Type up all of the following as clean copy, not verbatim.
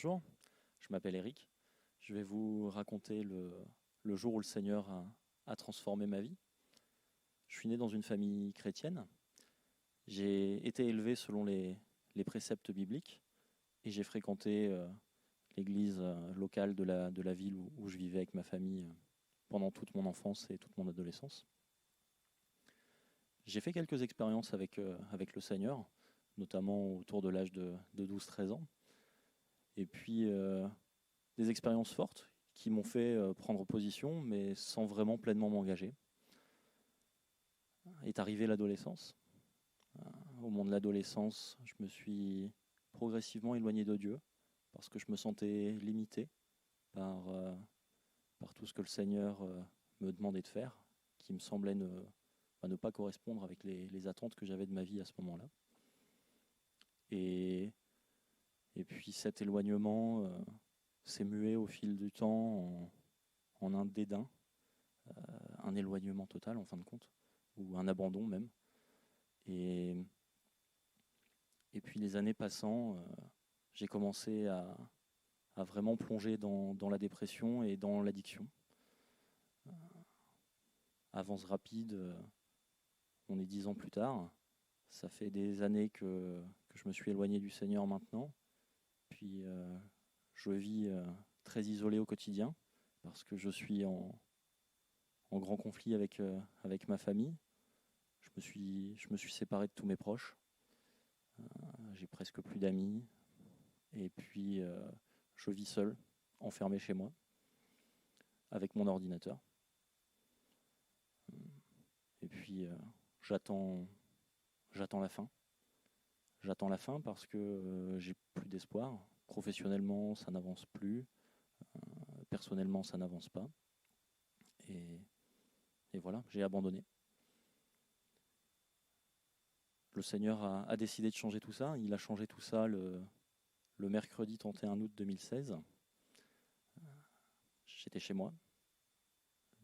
Bonjour, je m'appelle Eric. Je vais vous raconter le jour où le Seigneur a transformé ma vie. Je suis né dans une famille chrétienne. J'ai été élevé selon les préceptes bibliques et j'ai fréquenté l'église locale de la ville où je vivais avec ma famille pendant toute mon enfance et toute mon adolescence. J'ai fait quelques expériences avec le Seigneur, notamment autour de l'âge de 12-13 ans. Et puis des expériences fortes qui m'ont fait prendre position, mais sans vraiment pleinement m'engager. Est arrivée l'adolescence. Au moment de l'adolescence, je me suis progressivement éloigné de Dieu parce que je me sentais limité par tout ce que le Seigneur me demandait de faire, qui me semblait ne pas correspondre avec les attentes que j'avais de ma vie à ce moment-là. Et puis cet éloignement s'est mué au fil du temps en un dédain, un éloignement total en fin de compte, ou un abandon même. Et puis les années passant, j'ai commencé à vraiment plonger dans la dépression et dans l'addiction. Avance rapide, on est 10 ans plus tard. Ça fait des années que je me suis éloigné du Seigneur maintenant. Puis je vis très isolé au quotidien parce que je suis en grand conflit avec ma famille. Je me suis séparé de tous mes proches. J'ai presque plus d'amis. Et puis je vis seul, enfermé chez moi, avec mon ordinateur. Et puis j'attends la fin. J'attends la fin parce que j'ai plus d'espoir. Professionnellement, ça n'avance plus. Personnellement, ça n'avance pas. Et voilà, j'ai abandonné. Le Seigneur a décidé de changer tout ça. Il a changé tout ça le mercredi 31 août 2016. J'étais chez moi,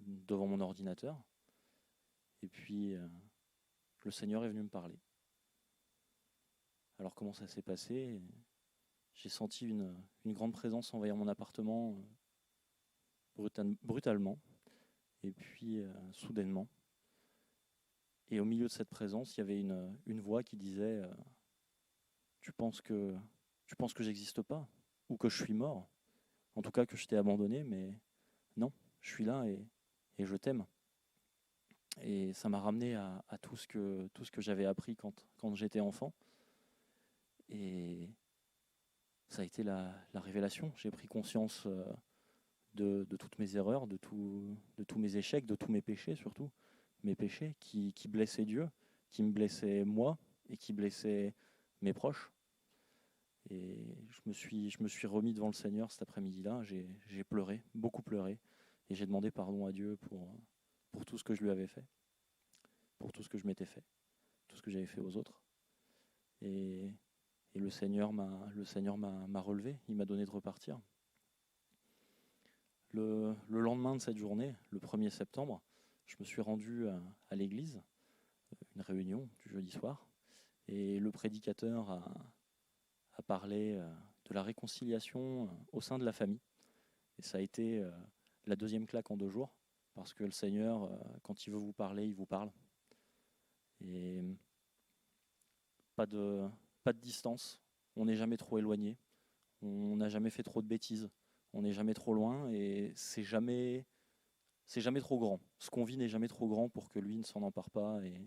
devant mon ordinateur. Et puis, le Seigneur est venu me parler. Alors, comment ça s'est passé? J'ai senti une grande présence envahir mon appartement brutalement. Et puis, soudainement. Et au milieu de cette présence, il y avait une voix qui disait tu penses que j'existe pas, ou que je suis mort, en tout cas que je t'ai abandonné, mais non, je suis là et je t'aime. Et ça m'a ramené à tout ce que j'avais appris quand j'étais enfant. Et ça a été la révélation. J'ai pris conscience de toutes mes erreurs, de tous mes échecs, de tous mes péchés surtout. Mes péchés qui blessaient Dieu, qui me blessaient moi et qui blessaient mes proches. Et je me suis remis devant le Seigneur cet après-midi-là. J'ai pleuré, beaucoup pleuré. Et j'ai demandé pardon à Dieu pour tout ce que je lui avais fait, pour tout ce que je m'étais fait, tout ce que j'avais fait aux autres. Et le Seigneur m'a relevé, il m'a donné de repartir. Le lendemain de cette journée, le 1er septembre, je me suis rendu à l'église, une réunion du jeudi soir, et le prédicateur a parlé de la réconciliation au sein de la famille. Et ça a été la deuxième claque en 2 jours, parce que le Seigneur, quand il veut vous parler, il vous parle. Et pas de distance, on n'est jamais trop éloigné, on n'a jamais fait trop de bêtises, on n'est jamais trop loin, et c'est jamais trop grand. Ce qu'on vit n'est jamais trop grand pour que lui ne s'en empare pas et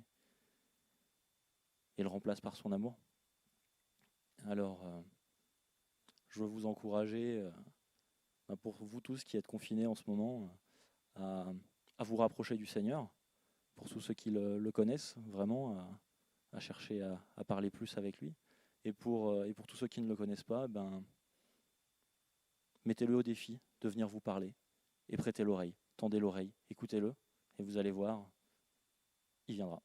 le remplace par son amour. Alors, je veux vous encourager, pour vous tous qui êtes confinés en ce moment, à vous rapprocher du Seigneur, pour tous ceux qui le connaissent vraiment, à chercher à parler plus avec lui. Et pour tous ceux qui ne le connaissent pas, mettez-le au défi de venir vous parler et prêtez l'oreille, tendez l'oreille, écoutez-le et vous allez voir, il viendra.